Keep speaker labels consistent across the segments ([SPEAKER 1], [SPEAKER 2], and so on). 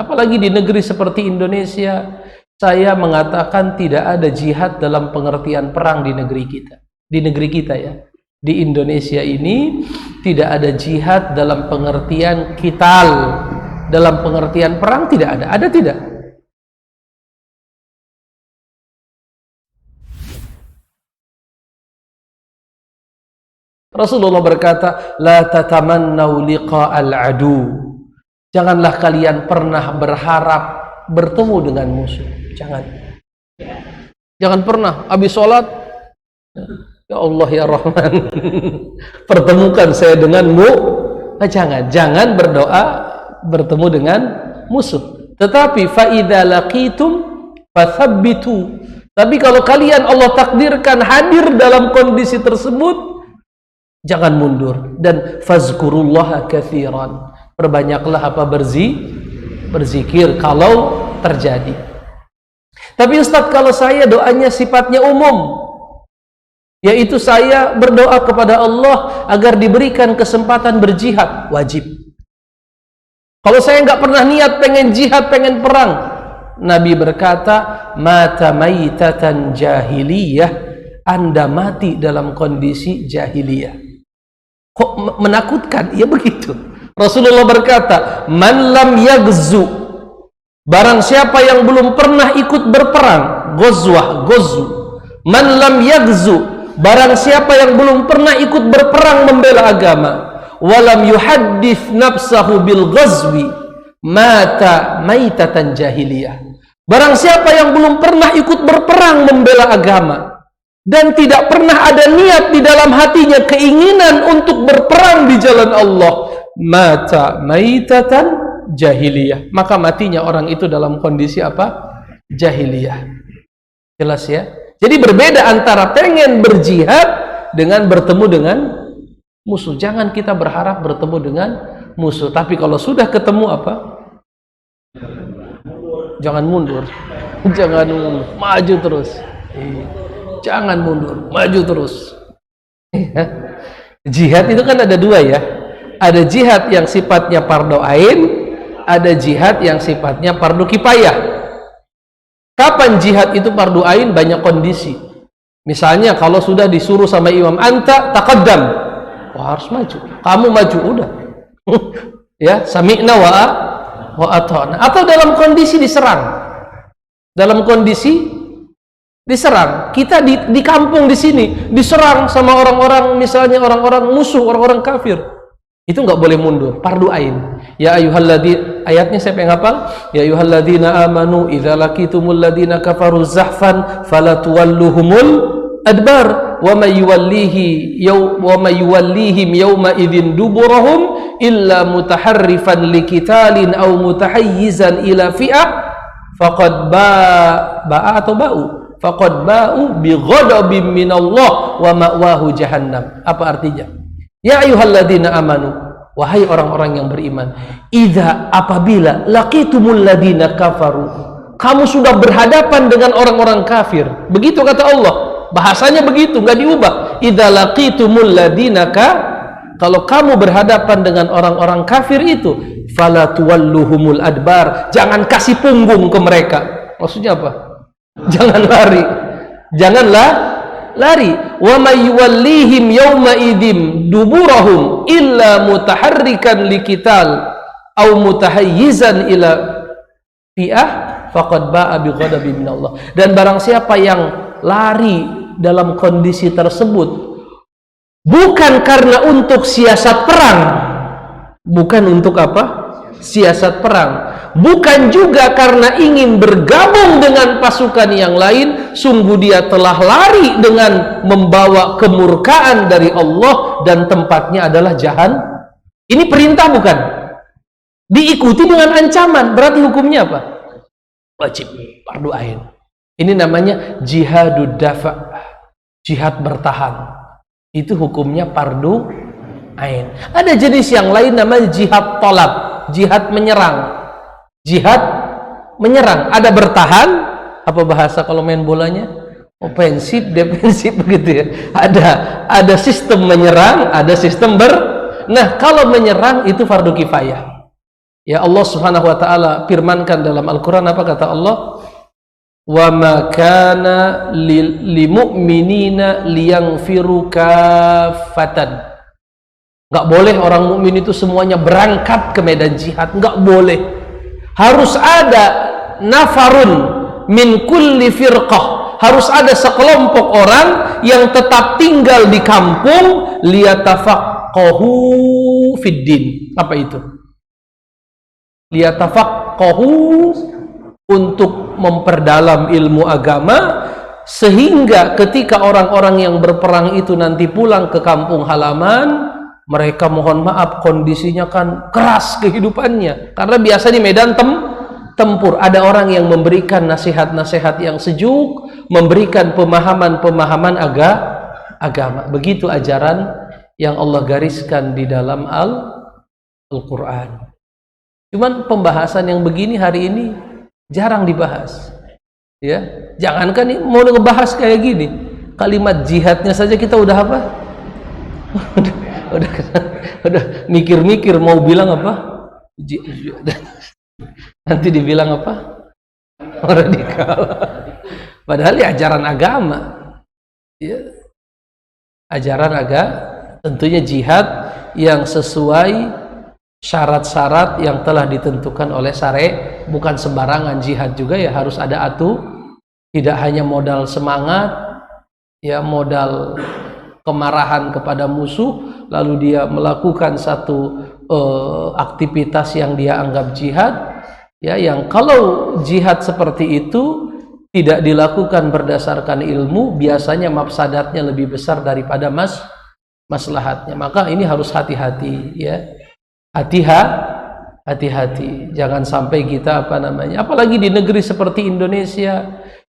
[SPEAKER 1] Apalagi di negeri seperti Indonesia, saya mengatakan tidak ada jihad dalam pengertian perang di negeri kita. Di negeri kita ya. Di Indonesia ini tidak ada jihad dalam pengertian qital, dalam pengertian perang tidak ada. Ada tidak? Rasulullah berkata, la tatamannau liqa'al adu. Janganlah kalian pernah berharap bertemu dengan musuh. Jangan pernah habis sholat, ya Allah ya Rahman, pertemukan saya denganmu. Jangan berdoa bertemu dengan musuh. Tetapi fa idza laqitum fathabbitu. Tapi kalau kalian Allah takdirkan hadir dalam kondisi tersebut, jangan mundur. Dan fazkurullaha katsiran. Perbanyaklah apa berzikir kalau terjadi. Tapi Ustaz, kalau saya doanya sifatnya umum, yaitu saya berdoa kepada Allah agar diberikan kesempatan berjihad, wajib. Kalau saya nggak pernah niat pengen jihad, pengen perang, Nabi berkata, mata maitatan jahiliyah, Anda mati dalam kondisi jahiliyah. Kok menakutkan? Ya begitu. Rasulullah berkata, man lam yagzu, barang siapa yang belum pernah ikut berperang, ghazwah, man lam yagzu, barang siapa yang belum pernah ikut berperang membela agama, walam yuhaddits nafsahu bil ghazwi, mata maitatan jahiliyah. Barang siapa yang belum pernah ikut berperang membela agama dan tidak pernah ada niat di dalam hatinya keinginan untuk berperang di jalan Allah, mata maitatan jahiliyah, maka matinya orang itu dalam kondisi apa? Jahiliyah. Jelas ya? Jadi berbeda antara pengen berjihad dengan bertemu dengan musuh. Jangan kita berharap bertemu dengan musuh, tapi kalau sudah ketemu apa? Jangan mundur. Jangan mundur, maju terus. Jangan mundur, maju terus. Jihad itu kan ada dua ya. Ada jihad yang sifatnya fardu ain, ada jihad yang sifatnya fardu kifayah. Kapan jihad itu fardu ain? Banyak kondisi. Misalnya kalau sudah disuruh sama imam, anta taqaddam, harus maju. Kamu maju udah. Ya, sami'na wa ata'na. Atau dalam kondisi diserang. Dalam kondisi diserang. Kita di kampung di sini diserang sama orang-orang, misalnya orang-orang musuh, orang-orang kafir. Itu nggak boleh mundur, fardu ain. Ya ayyuhalladzina, ayatnya saya pengen hafal. Ya ayyuhalladzina amanu idza laqitumul ladzina kafaru zahfan fala tuwalluhumul adbar wa may yuwallihim yawma idzin duburahum illa mutaharrifan liqitalin aw mutahayyizan ila fi'ah faqad ba'u bi ghadabin minallah wa ma'wahu jahannam. Apa artinya? Ya ayyuhalladzina amanu, wahai orang-orang yang beriman, idza, apabila laqitumul ladzina kafaru, kamu sudah berhadapan dengan orang-orang kafir. Begitu kata Allah. Bahasanya begitu, nggak diubah. Idza laqitumul ladzina kalau kamu berhadapan dengan orang-orang kafir itu, fala tuwalluhumul adbar, jangan kasih punggung ke mereka. Maksudnya apa? Jangan lari. Janganlah lari. Wa may yuwallihim yawma idzin duburahum illa mutaharrikan liqital aw mutahayyizan ila fi'ah faqad ba'a bi ghadabin minallah. Dan barang siapa yang lari dalam kondisi tersebut bukan karena untuk siasat perang, bukan untuk apa? Siasat perang, bukan juga karena ingin bergabung dengan pasukan yang lain, sungguh dia telah lari dengan membawa kemurkaan dari Allah dan tempatnya adalah jahanam. Ini perintah bukan? Diikuti dengan ancaman, berarti hukumnya apa? Wajib, fardu ain. Ini namanya jihadud dafa', jihad bertahan. Itu hukumnya fardu ain. Ada jenis yang lain namanya jihad tolab, jihad menyerang. Jihad menyerang, ada bertahan, apa bahasa kalau main bolanya? Ofensif, defensif begitu ya. Ada sistem menyerang, ada sistem Nah, kalau menyerang itu fardu kifayah. Ya, Allah Subhanahu wa taala firmankan dalam Al-Qur'an, apa kata Allah? Wa ma kana lil mu'minina liyanfiru kaffatan. Enggak boleh orang mukmin itu semuanya berangkat ke medan jihad, enggak boleh. Harus ada nafarun min kulli firqah. Harus ada sekelompok orang yang tetap tinggal di kampung liyatafaqahu fid din. Apa itu? Liyatafaqahu, untuk memperdalam ilmu agama, sehingga ketika orang-orang yang berperang itu nanti pulang ke kampung halaman, mereka, mohon maaf, kondisinya kan keras kehidupannya, karena biasa di medan tempur ada orang yang memberikan nasihat-nasihat yang sejuk, memberikan pemahaman-pemahaman agama. Begitu ajaran yang Allah gariskan di dalam Al-Quran. Cuman pembahasan yang begini hari ini jarang dibahas, ya. Jangankan nih mau ngebahas kayak gini, kalimat jihadnya saja kita udah apa? udah mikir-mikir mau bilang apa? Nanti dibilang apa? Radikal. Padahal ya ajaran agama, ya. Ajaran agama, tentunya jihad yang sesuai syarat-syarat yang telah ditentukan oleh syariat, bukan sembarangan jihad juga, ya harus ada tidak hanya modal semangat, ya modal kemarahan kepada musuh lalu dia melakukan satu aktivitas yang dia anggap jihad, ya, yang kalau jihad seperti itu tidak dilakukan berdasarkan ilmu, biasanya mafsadatnya lebih besar daripada maslahatnya. Maka ini harus hati-hati, ya. Hati-hati, jangan sampai kita apalagi di negeri seperti Indonesia.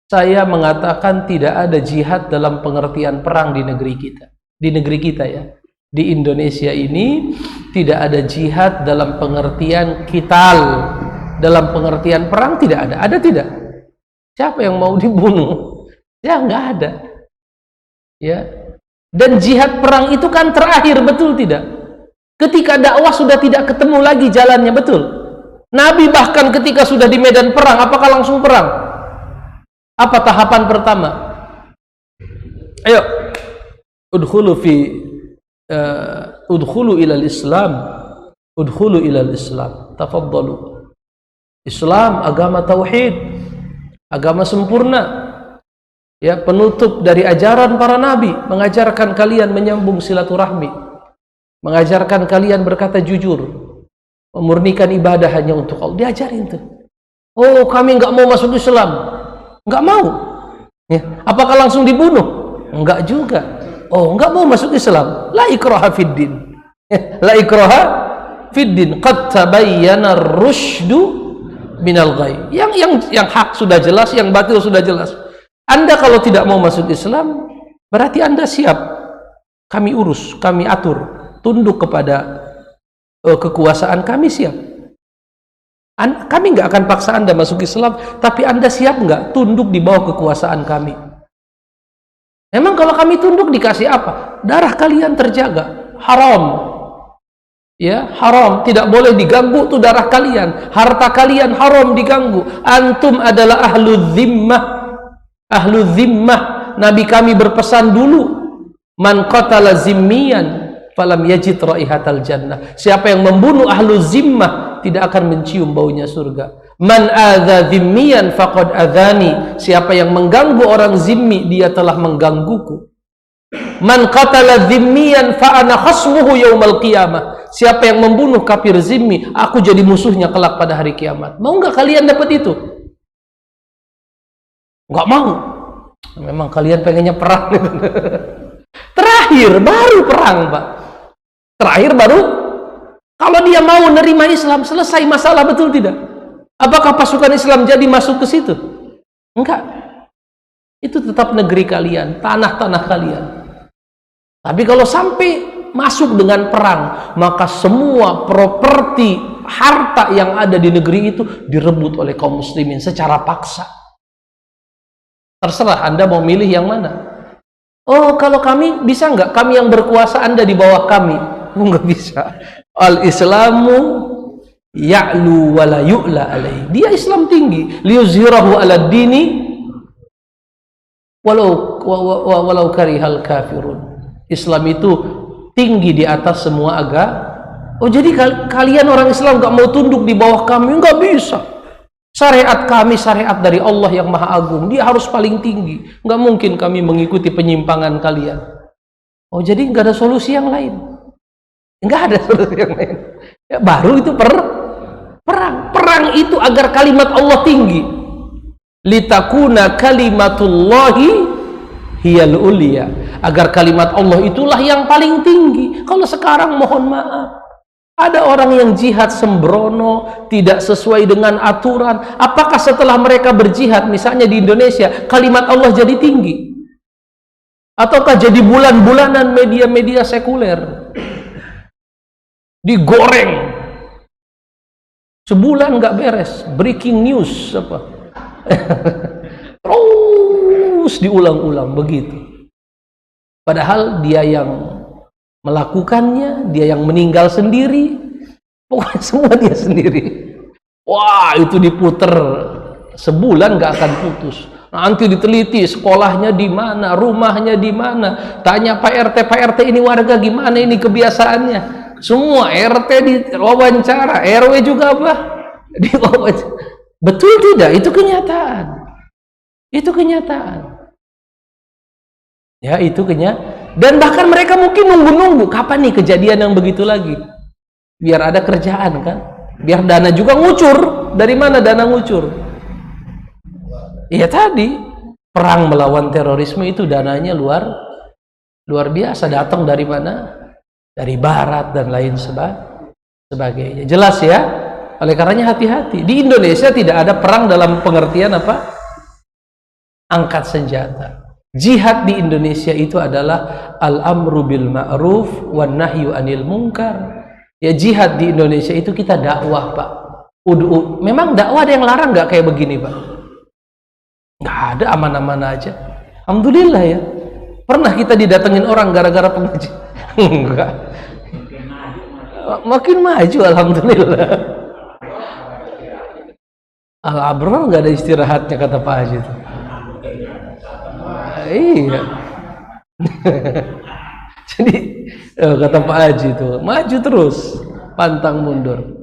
[SPEAKER 1] Saya mengatakan tidak ada jihad dalam pengertian perang di negeri kita, ya. Di Indonesia ini tidak ada jihad dalam pengertian qital, dalam pengertian perang tidak ada. Ada tidak? Siapa yang mau dibunuh? Ya nggak ada, ya. Dan jihad perang itu kan terakhir, betul tidak? Ketika dakwah sudah tidak ketemu lagi jalannya, betul? Nabi bahkan ketika sudah di medan perang, apakah langsung perang? Apa tahapan pertama? Ayo, udkhulu ilal Islam, udkhulu ilal Islam, tafaddalu. Islam agama tauhid, agama sempurna, ya, penutup dari ajaran para nabi, mengajarkan kalian menyambung silaturahmi, mengajarkan kalian berkata jujur, memurnikan ibadah hanya untuk Allah. Diajarin tuh. Oh, kami nggak mau masuk Islam, nggak mau, ya. Apakah langsung dibunuh? Enggak juga. Oh, nggak mau masuk Islam, la ikraha fid din, la ikraha fid din, qad tabayyana ar-rusydu minal ghai. Yang hak sudah jelas, yang batil sudah jelas. Anda kalau tidak mau masuk Islam, berarti Anda siap kami urus, kami atur, tunduk kepada kekuasaan kami, siap. Kami nggak akan paksa Anda masuk Islam, tapi Anda siap nggak tunduk di bawah kekuasaan kami? Memang kalau kami tunduk dikasih apa? Darah kalian terjaga, haram, ya, haram, tidak boleh diganggu tuh darah kalian, harta kalian haram diganggu. Antum adalah ahlu zimmah. Nabi kami berpesan dulu, man qatala zimmiyan falam yajid raihatal jannah. Siapa yang membunuh ahlu zimmah tidak akan mencium baunya surga. Man adza zimmiyan faqad adzani. Siapa yang mengganggu orang zimmi, dia telah menggangguku. Man qatala zimmiyan fa ana khasmuhu yaumal qiyamah. Siapa yang membunuh kafir zimmi, aku jadi musuhnya kelak pada hari kiamat. Mau nggak kalian dapat itu? Nggak mau. Memang kalian pengennya perang. Terakhir baru perang, Pak. Terakhir baru, kalau dia mau nerima Islam, selesai masalah, betul tidak? Apakah pasukan Islam jadi masuk ke situ? Enggak. Itu tetap negeri kalian, tanah-tanah kalian. Tapi kalau sampai masuk dengan perang, maka semua properti, harta yang ada di negeri itu direbut oleh kaum muslimin secara paksa. Terserah Anda mau milih yang mana. Oh, kalau kami bisa nggak? Kami yang berkuasa, Anda di bawah kami. Nggak bisa. Al-Islamu ya'lu wa la yu'la alaihi. Dia Islam tinggi, liyuzhirahu 'ala dini walau karihal kafirun. Islam itu tinggi di atas semua agama. Oh, jadi kalian orang Islam nggak mau tunduk di bawah kami? Nggak bisa. Syariat kami syariat dari Allah yang Maha Agung, dia harus paling tinggi. Nggak mungkin kami mengikuti penyimpangan kalian. Oh, jadi nggak ada solusi yang lain? Nggak ada solusi yang lain. Ya, baru itu perang itu agar kalimat Allah tinggi. Litakuna kalimatullahi hiyal ulia, agar kalimat Allah itulah yang paling tinggi. Kalau sekarang mohon maaf, ada orang yang jihad sembrono, tidak sesuai dengan aturan. Apakah setelah mereka berjihad, misalnya di Indonesia, kalimat Allah jadi tinggi? Ataukah jadi bulan-bulanan media-media sekuler? Digoreng. Sebulan nggak beres. Breaking news apa? Terus diulang-ulang begitu. Padahal dia yang melakukannya, dia yang meninggal sendiri, pokoknya semua dia sendiri. Wah, itu diputer sebulan nggak akan putus. Nanti diteliti sekolahnya di mana, rumahnya di mana, tanya Pak RT ini warga gimana ini kebiasaannya. Semua RT diwawancara, RW juga apa? Diwawancara. Betul tidak? Itu kenyataan. Itu kenyataan. Ya, itu kenyataan. Dan bahkan mereka mungkin nunggu-nunggu kapan nih kejadian yang begitu lagi, biar ada kerjaan kan, biar dana juga ngucur. Dari mana dana ngucur? Ya tadi perang melawan terorisme itu dananya luar biasa, datang dari mana? Dari barat dan lain sebagainya. Jelas ya. Oleh karenanya hati-hati. Di Indonesia tidak ada perang dalam pengertian apa? Angkat senjata. Jihad di Indonesia itu adalah al-amru bil ma'ruf wan nahyu anil munkar. Ya, jihad di Indonesia itu kita dakwah, Pak. Memang dakwah ada yang larang nggak kayak begini, Pak? Nggak ada, aman-aman aja. Alhamdulillah ya. Pernah kita didatengin orang gara-gara pengajian? Enggak. Makin maju, alhamdulillah. Al-abrar nggak ada istirahatnya kata Pak Haji itu. Iya. Jadi kata Pak Haji itu maju terus, pantang mundur.